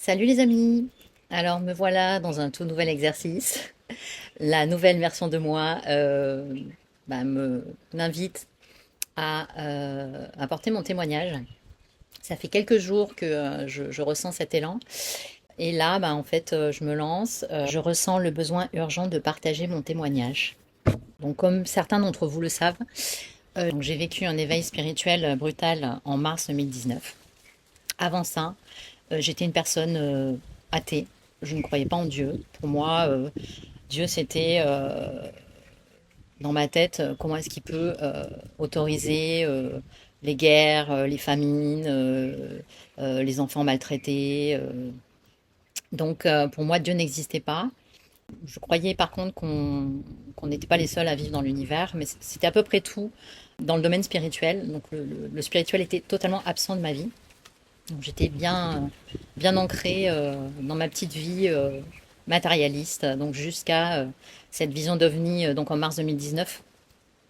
Salut les amis! Alors me voilà dans un tout nouvel exercice. La nouvelle version de moi m'invite à apporter mon témoignage. Ça fait quelques jours que je ressens cet élan. Et là, en fait, je me lance. Je ressens le besoin urgent de partager mon témoignage. Donc comme certains d'entre vous le savent, donc, j'ai vécu un éveil spirituel brutal en mars 2019. Avant ça, j'étais une personne athée. Je ne croyais pas en Dieu. Pour moi, Dieu, c'était dans ma tête, comment est-ce qu'il peut autoriser les guerres, les famines, les enfants maltraités. Donc, pour moi, Dieu n'existait pas. Je croyais par contre qu'on n'était pas les seuls à vivre dans l'univers, mais c'était à peu près tout dans le domaine spirituel. Donc, le spirituel était totalement absent de ma vie. Donc j'étais bien ancrée dans ma petite vie matérialiste, donc jusqu'à cette vision d'OVNI donc en mars 2019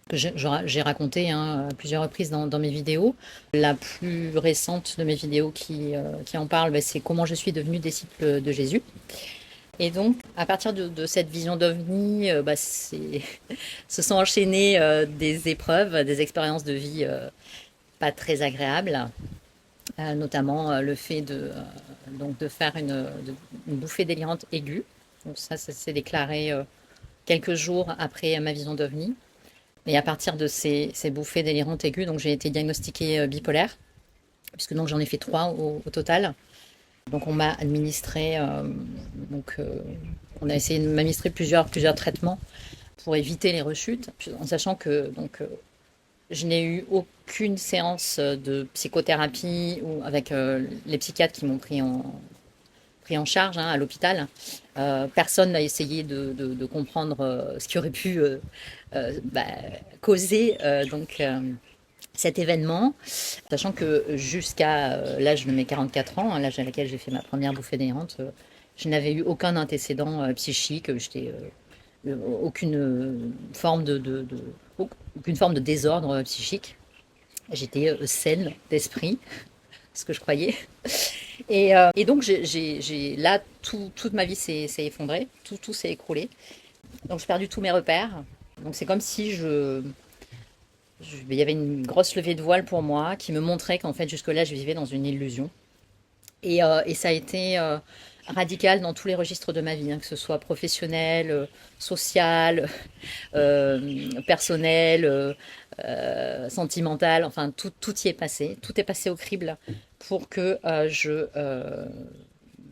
que j'ai raconté à plusieurs reprises dans mes vidéos. La plus récente de mes vidéos qui en parle, c'est comment je suis devenue disciple de Jésus. Et donc, à partir de cette vision d'OVNI, se sont enchaînées des épreuves, des expériences de vie pas très agréables. Notamment le fait donc de faire une bouffée délirante aiguë. Donc ça s'est déclaré quelques jours après ma vision d'OVNI. Et à partir de ces bouffées délirantes aiguës, donc j'ai été diagnostiquée bipolaire, puisque donc j'en ai fait 3 au total. Donc on m'a administré, on a essayé de m'administrer plusieurs traitements pour éviter les rechutes, en sachant que je n'ai eu aucune séance de psychothérapie ou avec les psychiatres qui m'ont pris en charge à l'hôpital. Personne n'a essayé de comprendre ce qui aurait pu causer cet événement, sachant que jusqu'à l'âge de mes 44 ans, l'âge à laquelle j'ai fait ma première bouffée délirante, je n'avais eu aucun antécédent psychique. J'étais aucune forme aucune forme de désordre psychique. J'étais saine d'esprit, ce que je croyais. Et donc, là, toute ma vie s'est effondrée, tout s'est écroulé. Donc, j'ai perdu tous mes repères. Donc, c'est comme si il y avait une grosse levée de voile pour moi qui me montrait qu'en fait, jusque-là, je vivais dans une illusion. Et ça a été radical dans tous les registres de ma vie, que ce soit professionnel, social, personnel, sentimental, enfin tout y est passé. Tout est passé au crible pour que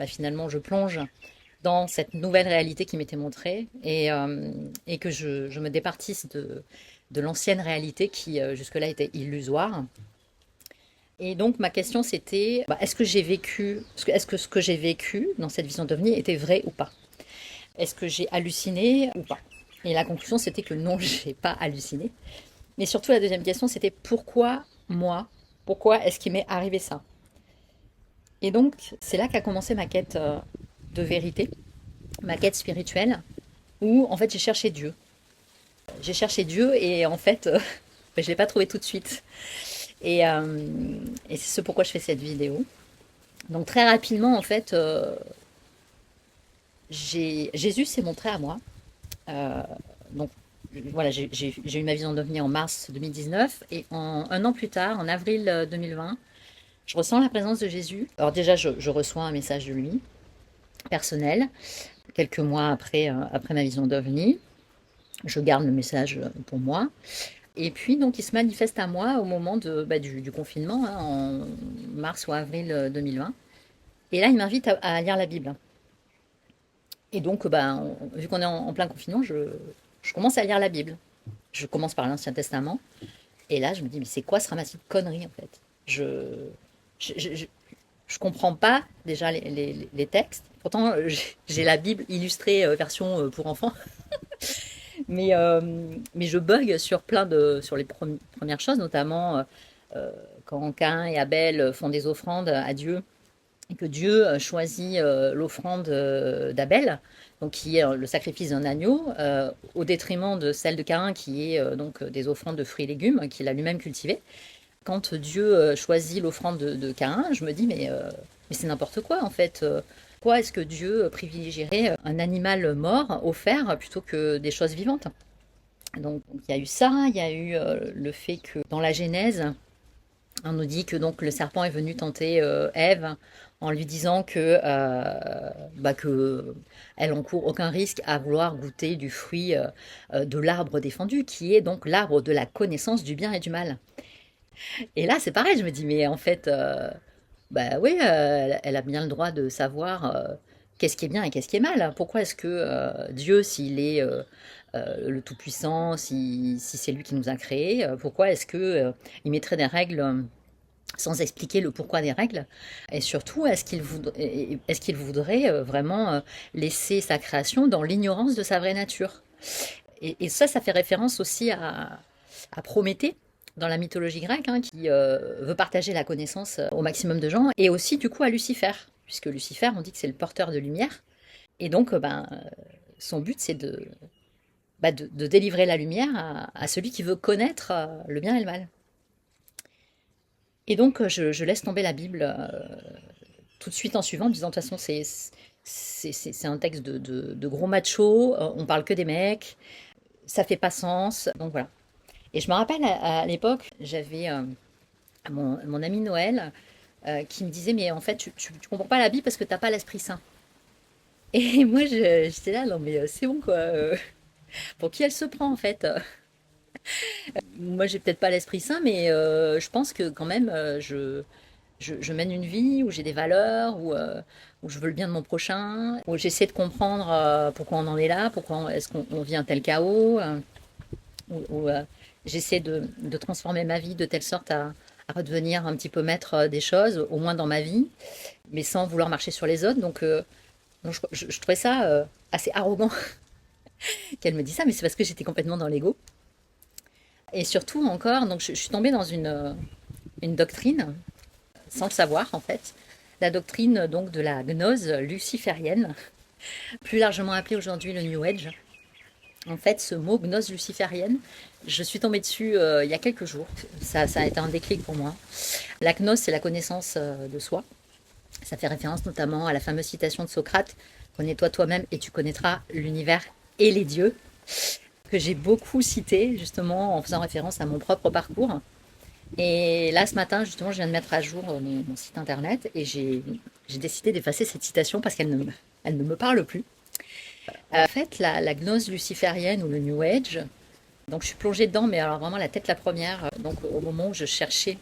finalement je plonge dans cette nouvelle réalité qui m'était montrée et que je me départisse de l'ancienne réalité qui jusque-là était illusoire. Et donc ma question c'était, est-ce que ce que j'ai vécu dans cette vision d'OVNI était vrai ou pas? Est-ce que j'ai halluciné ou pas? Et la conclusion c'était que non, j'ai pas halluciné. Mais surtout la deuxième question c'était pourquoi moi? Pourquoi est-ce qu'il m'est arrivé ça? Et donc c'est là qu'a commencé ma quête de vérité, ma quête spirituelle, où en fait j'ai cherché Dieu. J'ai cherché Dieu et en fait je ne l'ai pas trouvé tout de suite. Et c'est ce pourquoi je fais cette vidéo. Donc très rapidement, en fait, Jésus s'est montré à moi. Euh, donc voilà, j'ai eu ma vision d'OVNI en mars 2019 et un an plus tard, en avril 2020, je ressens la présence de Jésus. Alors déjà, je reçois un message de lui, personnel, quelques mois après ma vision d'OVNI. Je garde le message pour moi. Et puis, donc, il se manifeste à moi au moment du confinement, en mars ou avril 2020. Et là, il m'invite à lire la Bible. Et donc, vu qu'on est en plein confinement, je commence à lire la Bible. Je commence par l'Ancien Testament. Et là, je me dis, mais c'est quoi ce ramassis de conneries, en fait? Je comprends pas déjà les textes. Pourtant, j'ai la Bible illustrée version pour enfants. Mais je bug sur les premières choses, notamment quand Caïn et Abel font des offrandes à Dieu et que Dieu choisit l'offrande d'Abel, donc qui est le sacrifice d'un agneau, au détriment de celle de Caïn qui est donc des offrandes de fruits et légumes qu'il a lui-même cultivées. Quand Dieu choisit l'offrande de Caïn, je me dis mais mais c'est n'importe quoi en fait. Pourquoi est-ce que Dieu privilégierait un animal mort offert plutôt que des choses vivantes? Donc il y a eu ça, il y a eu le fait que dans la Genèse, on nous dit que donc le serpent est venu tenter Ève en lui disant que elle encourt aucun risque à vouloir goûter du fruit de l'arbre défendu, qui est donc l'arbre de la connaissance du bien et du mal. Et là, c'est pareil, je me dis, mais en fait, bah oui, elle a bien le droit de savoir qu'est-ce qui est bien et qu'est-ce qui est mal. Pourquoi est-ce que Dieu, s'il est le Tout-Puissant, si c'est lui qui nous a créés, pourquoi est-ce que il mettrait des règles sans expliquer le pourquoi des règles? Et surtout, est-ce qu'il voudrait vraiment laisser sa création dans l'ignorance de sa vraie nature? Et ça fait référence aussi à Prométhée dans la mythologie grecque, hein, qui veut partager la connaissance au maximum de gens, et aussi du coup à Lucifer, puisque Lucifer, on dit que c'est le porteur de lumière, et donc son but c'est de délivrer la lumière à celui qui veut connaître le bien et le mal. Et donc je laisse tomber la Bible tout de suite en suivant, en disant de toute façon c'est un texte de gros machos, on parle que des mecs, ça fait pas sens, donc voilà. Et je me rappelle à l'époque, j'avais mon ami Noël qui me disait, mais en fait, tu comprends pas la Bible parce que t'as pas l'Esprit Saint. Et moi, j'étais là, non mais c'est bon quoi. Pour qui elle se prend en fait? Moi, j'ai peut-être pas l'Esprit Saint, mais je pense que quand même, je mène une vie où j'ai des valeurs, où je veux le bien de mon prochain, où j'essaie de comprendre pourquoi on en est là, pourquoi est-ce qu'on vit un tel chaos. Où j'essaie de transformer ma vie de telle sorte à redevenir un petit peu maître des choses, au moins dans ma vie, mais sans vouloir marcher sur les autres. Donc je trouvais ça assez arrogant qu'elle me dise ça, mais c'est parce que j'étais complètement dans l'ego. Et surtout encore, donc je suis tombée dans une doctrine, sans le savoir en fait, la doctrine donc de la gnose luciférienne, plus largement appelée aujourd'hui le New Age. En fait, ce mot gnose luciférienne, je suis tombée dessus il y a quelques jours. Ça a été un déclic pour moi. La gnose, c'est la connaissance de soi. Ça fait référence notamment à la fameuse citation de Socrate: connais-toi toi-même et tu connaîtras l'univers et les dieux, que j'ai beaucoup cité justement en faisant référence à mon propre parcours. Et là, ce matin, justement, je viens de mettre à jour mon site internet et j'ai décidé d'effacer cette citation parce elle ne me parle plus. En fait, la gnose luciférienne ou le New Age, donc je suis plongée dedans, mais alors vraiment la tête la première, donc au moment où je cherchais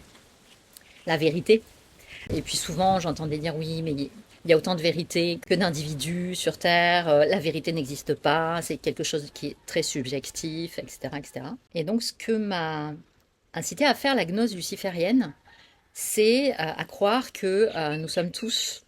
la vérité. Et puis souvent, j'entendais dire oui, mais il y a autant de vérité que d'individus sur Terre, la vérité n'existe pas, c'est quelque chose qui est très subjectif, etc., etc. Et donc ce que m'a incité à faire la gnose luciférienne, c'est à croire que nous sommes tous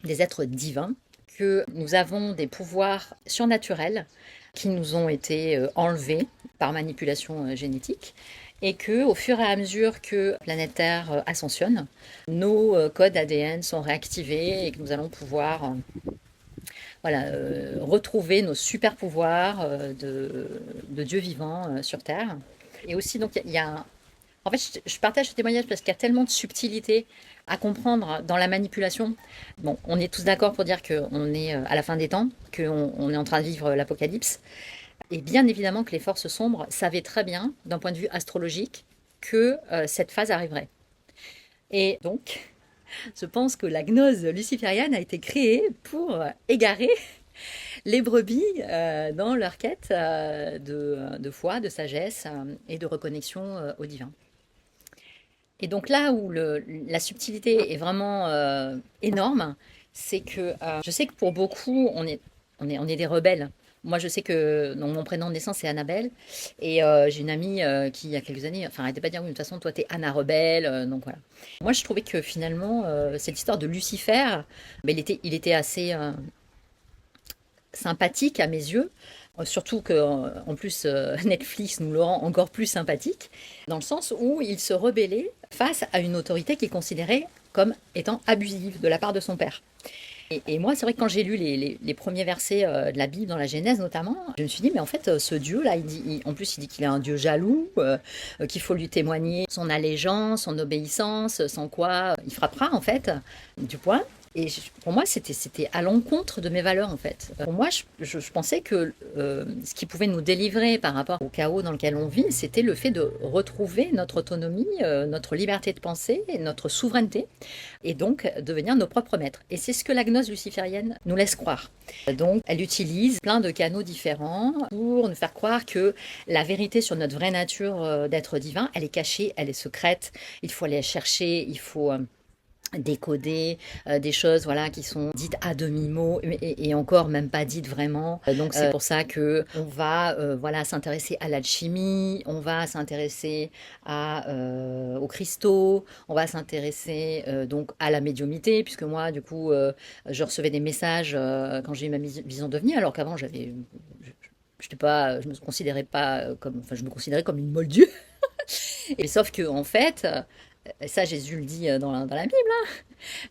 des êtres divins, que nous avons des pouvoirs surnaturels qui nous ont été enlevés par manipulation génétique, et que au fur et à mesure que la planète Terre ascensionne, nos codes ADN sont réactivés et que nous allons pouvoir voilà, retrouver nos super pouvoirs de Dieu vivant sur Terre. Et aussi, donc, il y a en fait, je partage ce témoignage parce qu'il y a tellement de subtilité à comprendre dans la manipulation. Bon, on est tous d'accord pour dire qu'on est à la fin des temps, qu'on est en train de vivre l'apocalypse. Et bien évidemment que les forces sombres savaient très bien, d'un point de vue astrologique, que cette phase arriverait. Et donc, je pense que la gnose luciférienne a été créée pour égarer les brebis dans leur quête de foi, de sagesse et de reconnexion au divin. Et donc là où la subtilité est vraiment énorme, c'est que je sais que pour beaucoup, on est des rebelles. Moi, je sais que donc, mon prénom de naissance, c'est Annabelle. Et j'ai une amie qui, il y a quelques années, enfin, arrêtait pas de dire, oui, de toute façon, toi, t'es Anna Rebelle. Donc voilà. Moi, je trouvais que finalement, cette histoire de Lucifer, ben, il était assez sympathique à mes yeux. Surtout qu'en plus, Netflix nous le rend encore plus sympathique, dans le sens où il se rebellait face à une autorité qui est considérée comme étant abusive de la part de son père. Et moi, c'est vrai que quand j'ai lu les premiers versets de la Bible, dans la Genèse notamment, je me suis dit, mais en fait, ce Dieu-là, en plus, il dit qu'il est un Dieu jaloux, qu'il faut lui témoigner son allégeance, son obéissance, sans quoi il frappera, en fait, du poing. Et pour moi, c'était à l'encontre de mes valeurs, en fait. Pour moi, je pensais que ce qui pouvait nous délivrer par rapport au chaos dans lequel on vit, c'était le fait de retrouver notre autonomie, notre liberté de penser, et notre souveraineté, et donc devenir nos propres maîtres. Et c'est ce que la gnose luciférienne nous laisse croire. Donc, elle utilise plein de canaux différents pour nous faire croire que la vérité sur notre vraie nature d'être divin, elle est cachée, elle est secrète. Il faut aller la chercher, il faut décoder des choses voilà qui sont dites à demi-mot et encore même pas dites vraiment. Donc c'est pour ça que on va voilà s'intéresser à l'alchimie, on va s'intéresser aux cristaux, on va s'intéresser donc à la médiumnité, puisque moi du coup je recevais des messages quand j'ai eu ma vision de venir, alors qu'avant je me considérais pas comme, enfin je me considérais comme une moldue. Et sauf que en fait, ça Jésus le dit dans la Bible, hein.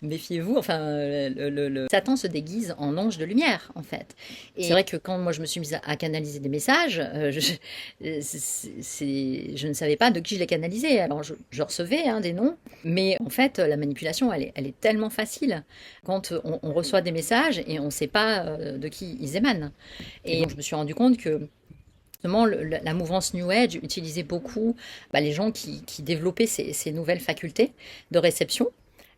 Méfiez-vous, enfin, Satan se déguise en ange de lumière, en fait. Et c'est vrai que quand moi je me suis mise à canaliser des messages, je ne savais pas de qui je les canalisais. Alors je recevais des noms, mais en fait la manipulation, elle est tellement facile quand on reçoit des messages et on ne sait pas de qui ils émanent. Et donc je me suis rendu compte que justement, la mouvance New Age utilisait beaucoup les gens qui développaient ces nouvelles facultés de réception,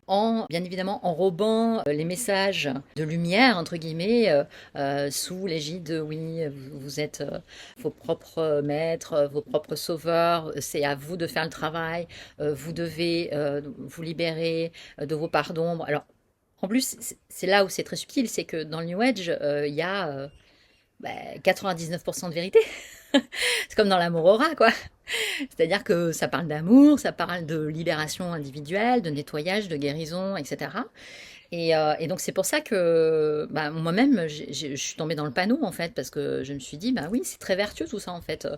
en bien évidemment enrobant les messages de lumière, entre guillemets, sous l'égide de oui, vous êtes vos propres maîtres, vos propres sauveurs, c'est à vous de faire le travail, vous devez vous libérer de vos parts d'ombre. Alors, en plus, c'est là où c'est très subtil, c'est que dans le New Age, il y a 99% de vérité. C'est comme dans l'amour aura, quoi. C'est-à-dire que ça parle d'amour, ça parle de libération individuelle, de nettoyage, de guérison, etc. Et donc c'est pour ça que moi-même, je suis tombée dans le panneau, en fait, parce que je me suis dit, oui, c'est très vertueux tout ça, en fait.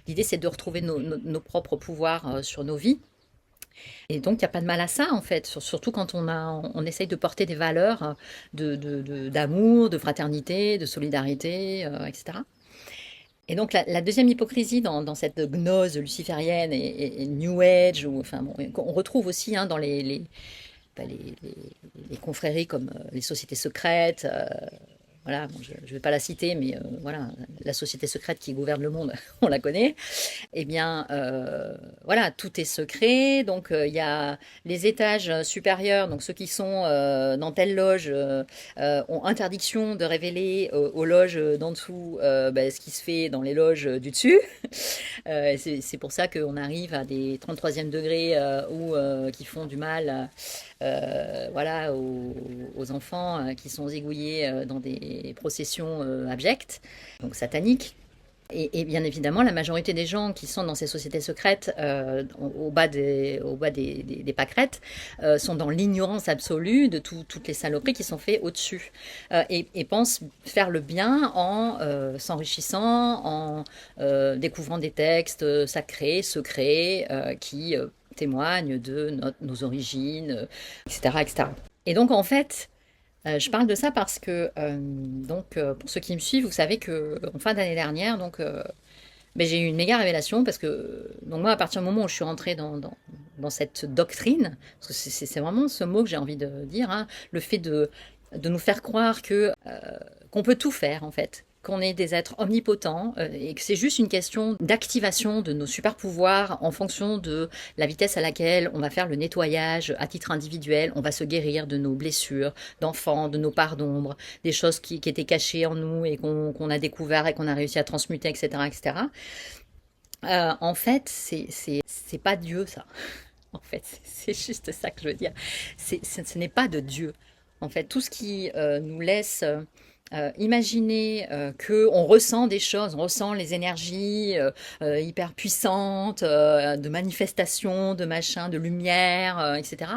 L'idée, c'est de retrouver nos propres pouvoirs sur nos vies. Et donc, il n'y a pas de mal à ça, en fait, surtout quand on essaye de porter des valeurs d'amour, de fraternité, de solidarité, etc. Et donc la deuxième hypocrisie dans cette gnose luciférienne et New Age, enfin, bon, on retrouve aussi dans les confréries comme les sociétés secrètes, voilà, bon, je ne vais pas la citer, mais voilà, la société secrète qui gouverne le monde, on la connaît. Eh bien, voilà, tout est secret. Donc, il y a les étages supérieurs, donc ceux qui sont dans telle loge, ont interdiction de révéler aux loges d'en dessous ce qui se fait dans les loges du dessus. C'est pour ça qu'on arrive à des 33e degrés qui font du mal voilà, aux enfants qui sont zigouillés dans des processions abjectes, donc sataniques. Et bien évidemment, la majorité des gens qui sont dans ces sociétés secrètes, au bas des pâquerettes, sont dans l'ignorance absolue de toutes les saloperies qui sont faites au-dessus. Et pensent faire le bien en s'enrichissant, en découvrant des textes sacrés, secrets, qui témoignent de nos origines, etc., etc. Et donc, en fait, je parle de ça parce que, pour ceux qui me suivent, vous savez que en fin d'année dernière, j'ai eu une méga révélation parce que, donc moi, à partir du moment où je suis rentrée dans cette doctrine, parce que c'est vraiment ce mot que j'ai envie de dire, le fait de nous faire croire qu'on peut tout faire, en fait, qu'on est des êtres omnipotents et que c'est juste une question d'activation de nos super pouvoirs en fonction de la vitesse à laquelle on va faire le nettoyage à titre individuel, on va se guérir de nos blessures d'enfants, de nos parts d'ombre, des choses qui étaient cachées en nous et qu'on a découvert et qu'on a réussi à transmuter, etc., etc. En fait, c'est pas Dieu, ça. En fait, c'est juste ça que je veux dire. Ce n'est pas de Dieu. En fait, tout ce qui nous laisse imaginer qu'on ressent des choses, on ressent les énergies hyper puissantes, de manifestation, de machin, de lumière, etc.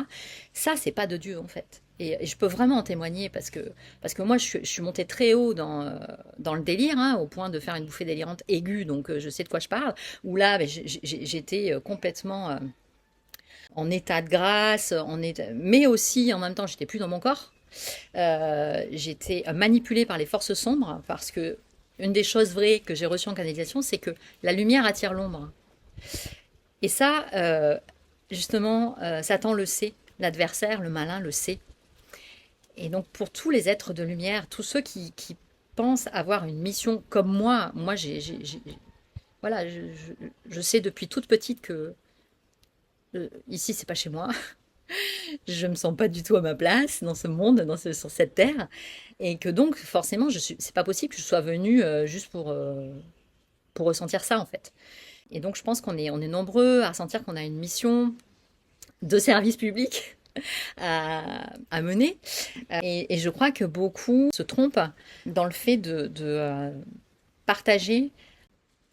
Ça, c'est pas de Dieu, en fait. Et je peux vraiment en témoigner parce que moi, je suis montée très haut dans le délire, au point de faire une bouffée délirante aiguë, donc je sais de quoi je parle, où là, j'étais complètement en état de grâce, mais aussi, en même temps, j'étais plus dans mon corps. J'étais manipulée par les forces sombres parce que une des choses vraies que j'ai reçues en canalisation, c'est que la lumière attire l'ombre. Et ça, justement, Satan le sait, l'adversaire, le malin le sait. Et donc pour tous les êtres de lumière, tous ceux qui pensent avoir une mission comme moi voilà, je sais depuis toute petite que ici c'est pas chez moi, je me sens pas du tout à ma place dans ce monde, sur cette terre, et que donc forcément c'est pas possible que je sois venue juste pour ressentir ça en fait. Et donc je pense qu'on est nombreux à sentir qu'on a une mission de service public à mener. Et je crois que beaucoup se trompent dans le fait de partager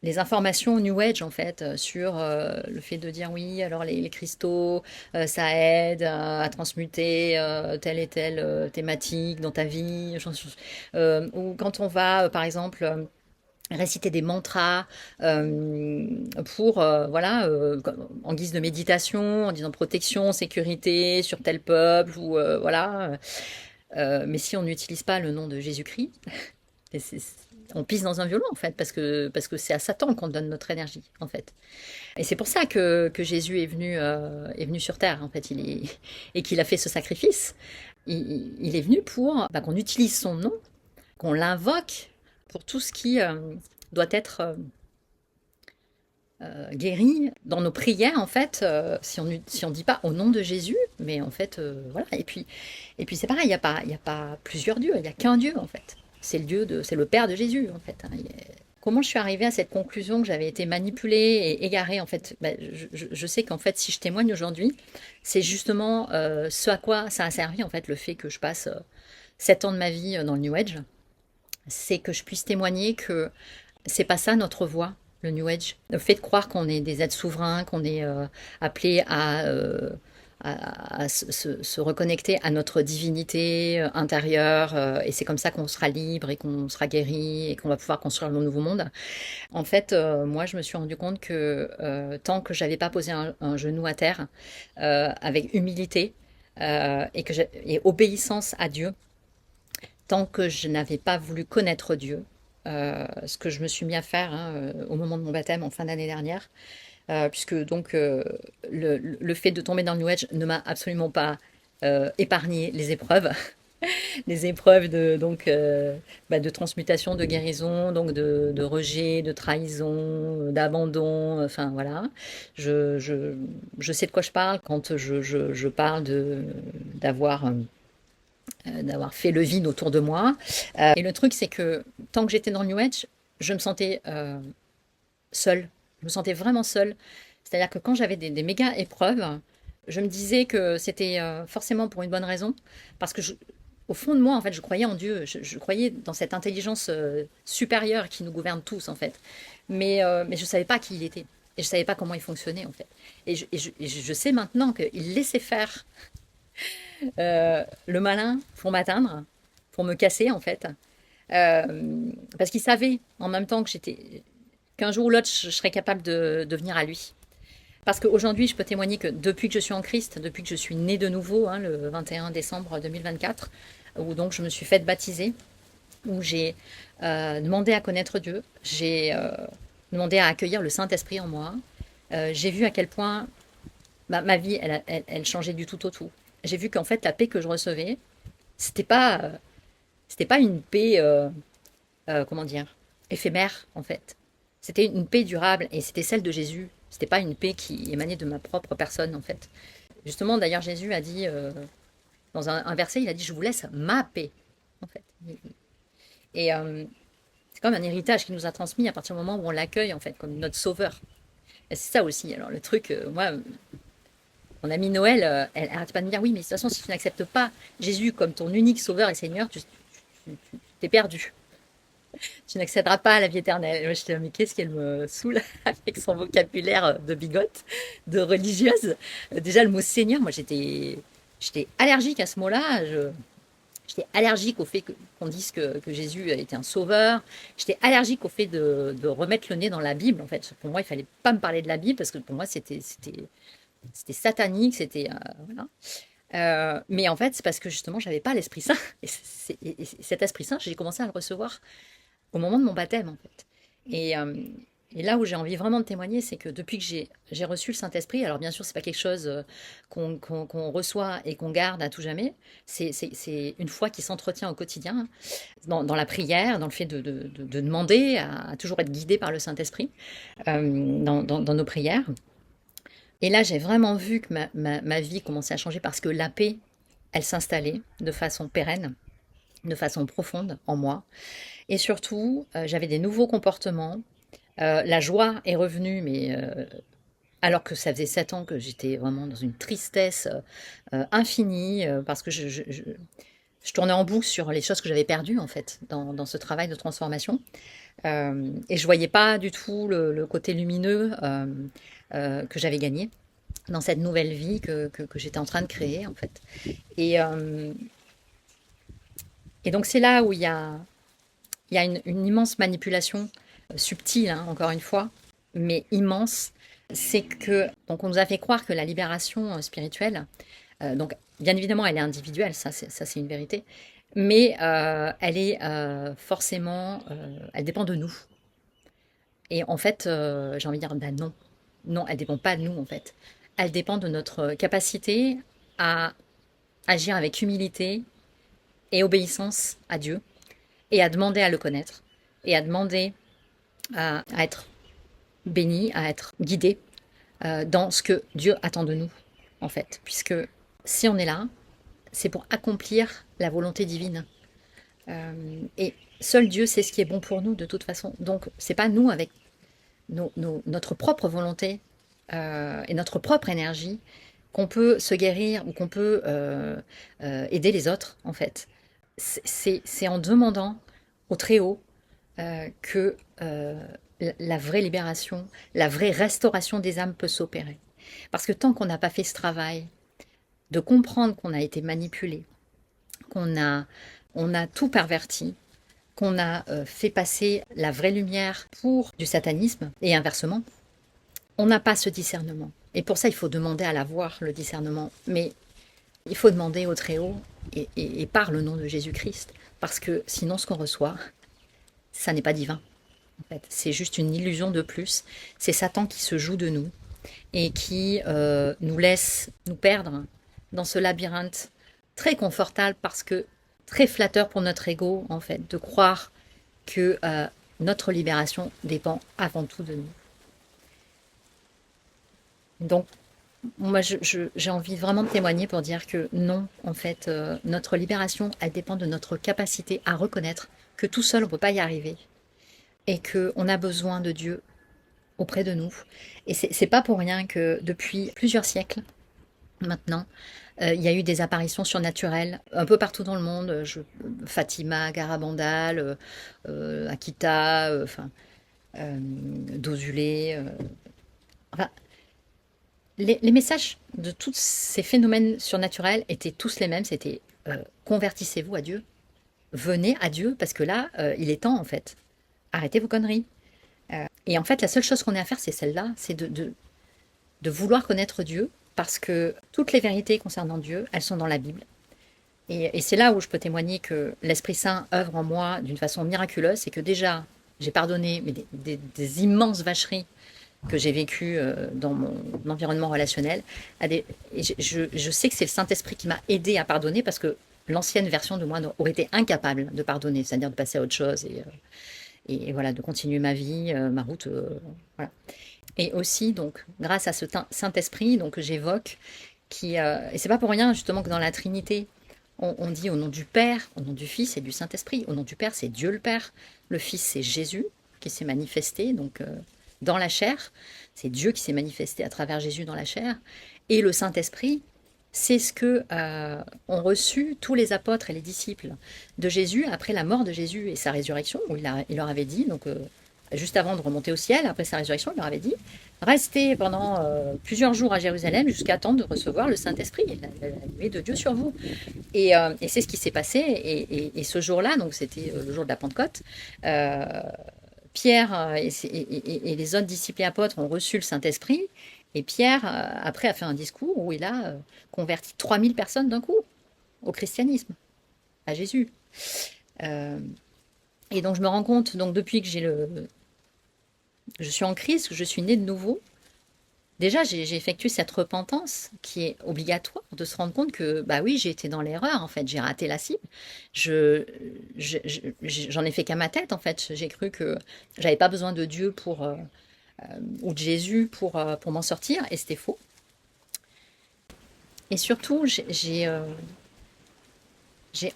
les informations New Age en fait sur le fait de dire oui alors les cristaux ça aide à transmuter telle et telle thématique dans ta vie ou quand on va par exemple réciter des mantras pour voilà en guise de méditation en disant protection sécurité sur tel peuple ou voilà mais si on n'utilise pas le nom de Jésus-Christ on pisse dans un violon en fait parce que c'est à Satan qu'on donne notre énergie en fait et c'est pour ça que Jésus est venu sur terre en fait et qu'il a fait ce sacrifice il est venu pour qu'on utilise son nom qu'on l'invoque pour tout ce qui doit être guéri dans nos prières en fait si on dit pas au nom de Jésus mais en fait voilà et puis c'est pareil il y a pas plusieurs dieux il y a qu'un Dieu en fait c'est le Père de Jésus en fait hein. Comment je suis arrivée à cette conclusion que j'avais été manipulée et égarée en fait je sais qu'en fait si je témoigne aujourd'hui c'est justement ce à quoi ça a servi en fait le fait que je passe 7 ans de ma vie dans le New Age c'est que je puisse témoigner que c'est pas ça notre voie, le New Age. Le fait de croire qu'on est des êtres souverains, qu'on est appelé à se reconnecter à notre divinité intérieure, et c'est comme ça qu'on sera libre et qu'on sera guéri et qu'on va pouvoir construire le nouveau monde. En fait, moi, je me suis rendu compte que tant que j'avais pas posé un genou à terre, avec humilité et obéissance à Dieu, tant que je n'avais pas voulu connaître Dieu, ce que je me suis mis à faire hein, au moment de mon baptême en fin d'année dernière, puisque donc le fait de tomber dans le New Age ne m'a absolument pas épargné les épreuves, les épreuves de transmutation, de guérison, donc de rejet, de trahison, d'abandon, enfin voilà. Je sais de quoi je parle quand je parle d'avoir fait le vide autour de moi. Et le truc, c'est que tant que j'étais dans le New Age, je me sentais seule. Je me sentais vraiment seule. C'est-à-dire que quand j'avais des méga épreuves, je me disais que c'était forcément pour une bonne raison. Parce que au fond de moi, en fait, je croyais en Dieu. Je croyais dans cette intelligence supérieure qui nous gouverne tous, en fait. Mais je ne savais pas qui il était. Et je ne savais pas comment il fonctionnait, en fait. Et je sais maintenant qu'il laissait faire le malin pour m'atteindre, pour me casser en fait. Parce qu'il savait en même temps qu'un jour ou l'autre, je serais capable de venir à lui. Parce qu'aujourd'hui, je peux témoigner que depuis que je suis en Christ, depuis que je suis née de nouveau, hein, le 21 décembre 2024, où donc je me suis faite baptiser, où j'ai demandé à connaître Dieu, j'ai demandé à accueillir le Saint-Esprit en moi, j'ai vu à quel point ma vie, elle changeait du tout au tout. J'ai vu qu'en fait, la paix que je recevais, c'était pas, euh, c'était pas une paix, comment dire, éphémère, en fait. C'était une paix durable et c'était celle de Jésus. C'était pas une paix qui émanait de ma propre personne, en fait. Justement, d'ailleurs, Jésus a dit, dans un verset, il a dit, je vous laisse ma paix, en fait. Et c'est comme un héritage qui nous a transmis à partir du moment où on l'accueille, en fait, comme notre sauveur. Et c'est ça aussi. Alors, le truc, moi, mon amie Noël, elle arrête pas de me dire oui, mais de toute façon, si tu n'acceptes pas Jésus comme ton unique sauveur et Seigneur, tu t'es perdu. Tu n'accéderas pas à la vie éternelle. Et moi, je dis, mais qu'est-ce qu'elle me saoule avec son vocabulaire de bigote, de religieuse. Déjà, le mot Seigneur, moi, j'étais allergique à ce mot-là. J'étais allergique au fait qu'on dise que Jésus était un sauveur. J'étais allergique au fait de remettre le nez dans la Bible. En fait, pour moi, il fallait pas me parler de la Bible parce que pour moi, c'était satanique, c'était voilà. Mais en fait, c'est parce que justement, j'avais pas l'Esprit Saint. Et cet Esprit Saint, j'ai commencé à le recevoir au moment de mon baptême, en fait. Et, euh, et là où j'ai envie vraiment de témoigner, c'est que depuis que j'ai reçu le Saint-Esprit, alors bien sûr, c'est pas quelque chose qu'on reçoit et qu'on garde à tout jamais. C'est une foi qui s'entretient au quotidien, dans la prière, dans le fait de demander à toujours être guidé par le Saint-Esprit dans nos prières. Et là, j'ai vraiment vu que ma vie commençait à changer parce que la paix, elle s'installait de façon pérenne, de façon profonde en moi. Et surtout, j'avais des nouveaux comportements. La joie est revenue, mais alors que ça faisait 7 ans que j'étais vraiment dans une tristesse infinie, parce que je tournais en boucle sur les choses que j'avais perdues, en fait, dans ce travail de transformation. Et je voyais pas du tout le côté lumineux que j'avais gagné dans cette nouvelle vie que j'étais en train de créer, en fait. Et, euh, et donc, c'est là où il y a une immense manipulation subtile, hein, encore une fois, mais immense. C'est que, donc, on nous a fait croire que la libération spirituelle, donc, bien évidemment, elle est individuelle, ça c'est une vérité, mais elle est forcément, elle dépend de nous. Et en fait, j'ai envie de dire, bah non, non, elle dépend pas de nous, en fait. Elle dépend de notre capacité à agir avec humilité et obéissance à Dieu, et à demander à le connaître, et à demander à être béni, à être guidé dans ce que Dieu attend de nous, en fait. Puisque si on est là, c'est pour accomplir la volonté divine. Et seul Dieu sait ce qui est bon pour nous, de toute façon. Donc, c'est pas nous, avec notre propre volonté et notre propre énergie, qu'on peut se guérir ou qu'on peut aider les autres, en fait. C'est en demandant au Très-Haut que la vraie libération, la vraie restauration des âmes peut s'opérer. Parce que tant qu'on n'a pas fait ce travail de comprendre qu'on a été manipulé, on a tout perverti, qu'on a fait passer la vraie lumière pour du satanisme et inversement, on n'a pas ce discernement. Et pour ça, il faut demander à l'avoir, le discernement. Mais il faut demander au Très-Haut et par le nom de Jésus-Christ. Parce que sinon, ce qu'on reçoit, ça n'est pas divin. En fait, c'est juste une illusion de plus. C'est Satan qui se joue de nous et qui nous laisse nous perdre dans ce labyrinthe très confortable, parce que très flatteur pour notre ego, en fait, de croire que notre libération dépend avant tout de nous. Donc, moi, j'ai envie vraiment de témoigner pour dire que non, en fait, notre libération, elle dépend de notre capacité à reconnaître que tout seul, on ne peut pas y arriver et qu'on a besoin de Dieu auprès de nous. Et c'est pas pour rien que depuis plusieurs siècles maintenant, il y a eu des apparitions surnaturelles un peu partout dans le monde. Fatima, Garabandal, Akita, Dozulé. Enfin, les messages de tous ces phénomènes surnaturels étaient tous les mêmes. C'était convertissez-vous à Dieu, venez à Dieu, parce que là, il est temps, en fait. Arrêtez vos conneries. Et en fait, la seule chose qu'on ait à faire, c'est celle-là, c'est de vouloir connaître Dieu, parce que toutes les vérités concernant Dieu, elles sont dans la Bible. Et c'est là où je peux témoigner que l'Esprit Saint œuvre en moi d'une façon miraculeuse. C'est que déjà, j'ai pardonné mais des immenses vacheries que j'ai vécues dans mon environnement relationnel. Et je sais que c'est le Saint-Esprit qui m'a aidé à pardonner, parce que l'ancienne version de moi aurait été incapable de pardonner, c'est-à-dire de passer à autre chose et voilà, de continuer ma vie, ma route. Voilà. Et aussi, donc, grâce à ce Saint-Esprit donc, que j'évoque, et c'est pas pour rien justement que dans la Trinité, on dit au nom du Père, au nom du Fils et du Saint-Esprit. Au nom du Père, c'est Dieu le Père. Le Fils, c'est Jésus qui s'est manifesté donc dans la chair. C'est Dieu qui s'est manifesté à travers Jésus dans la chair. Et le Saint-Esprit, c'est ce que ont reçu tous les apôtres et les disciples de Jésus après la mort de Jésus et sa résurrection, où il leur avait dit, donc juste avant de remonter au ciel, après sa résurrection, il leur avait dit, restez pendant plusieurs jours à Jérusalem jusqu'à temps de recevoir le Saint-Esprit, la nuée de Dieu sur vous. Et c'est ce qui s'est passé. Et ce jour-là, donc c'était le jour de la Pentecôte, Pierre et les autres disciples et apôtres ont reçu le Saint-Esprit. Et Pierre, après, a fait un discours où il a converti 3000 personnes d'un coup au christianisme, à Jésus. Euh, et donc je me rends compte, donc depuis que je suis en crise, que je suis née de nouveau, déjà j'ai effectué cette repentance qui est obligatoire, de se rendre compte que, bah oui, j'ai été dans l'erreur, en fait, j'ai raté la cible. Je, j'en ai fait qu'à ma tête, en fait. J'ai cru que j'avais pas besoin de Dieu ou de Jésus pour m'en sortir, et c'était faux. Et surtout, j'ai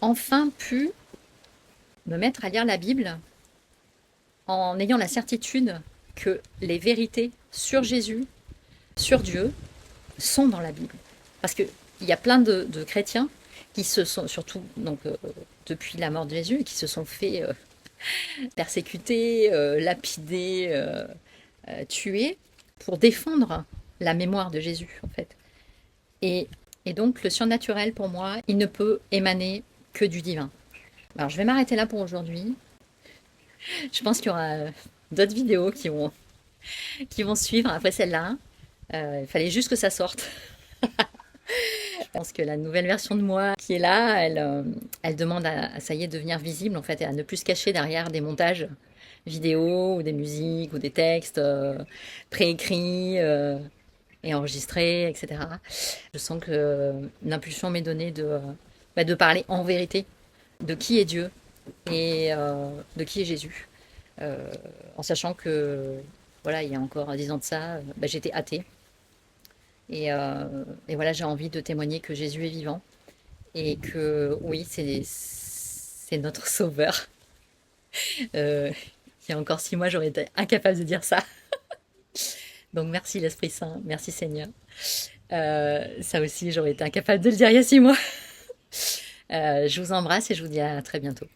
enfin pu me mettre à lire la Bible en ayant la certitude que les vérités sur Jésus, sur Dieu, sont dans la Bible. Parce qu'il y a plein de chrétiens qui se sont, surtout donc, depuis la mort de Jésus, qui se sont fait persécuter, lapider, tuer pour défendre la mémoire de Jésus, en fait. Et, et donc, le surnaturel, pour moi, il ne peut émaner que du divin. Alors, je vais m'arrêter là pour aujourd'hui. Je pense qu'il y aura d'autres vidéos qui vont suivre après celle-là. Il fallait juste que ça sorte. Je pense que la nouvelle version de moi qui est là, elle demande ça y est, devenir visible, en fait, et à ne plus se cacher derrière des montages vidéo ou des musiques ou des textes préécrits et enregistrés, etc. Je sens que l'impulsion m'est donnée de parler en vérité de qui est Dieu et de qui est Jésus. En sachant que, voilà, il y a encore 10 ans de ça, j'étais athée. Et voilà, j'ai envie de témoigner que Jésus est vivant et que oui, c'est notre sauveur. Il y a encore 6 mois, j'aurais été incapable de dire ça. Donc merci l'Esprit Saint, merci Seigneur. Ça aussi, j'aurais été incapable de le dire il y a 6 mois. Je vous embrasse et je vous dis à très bientôt.